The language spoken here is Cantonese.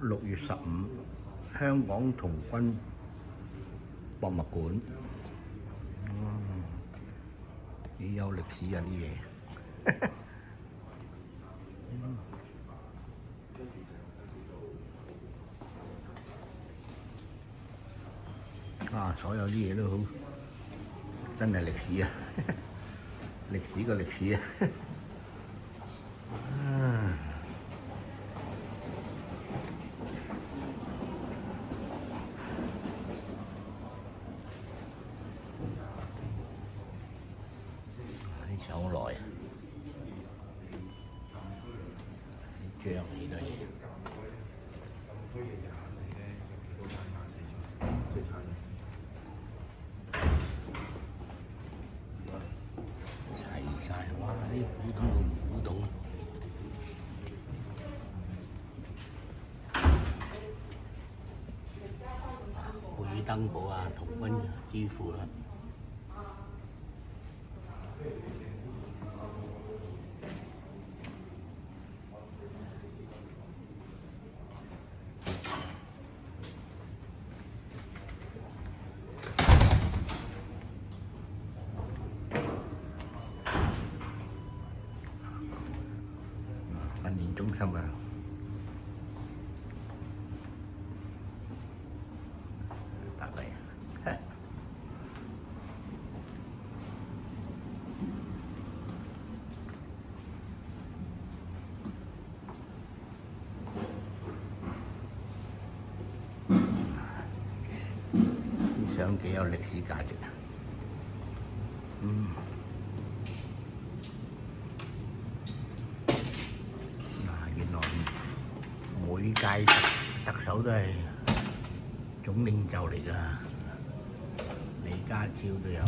6月15香港童軍博物館，幾有歷史啊啲嘢。所有啲嘢都好，真係歷史啊！歷史個歷史啊！啲上來啲章幾多嘢？細晒，哇！啲古董同唔古董。貝登堡啊，童軍之父啊！訓練中心啊！大概啲相幾有歷史價值啊！原來每屆特首都係總領袖嚟㗎，李家超都有。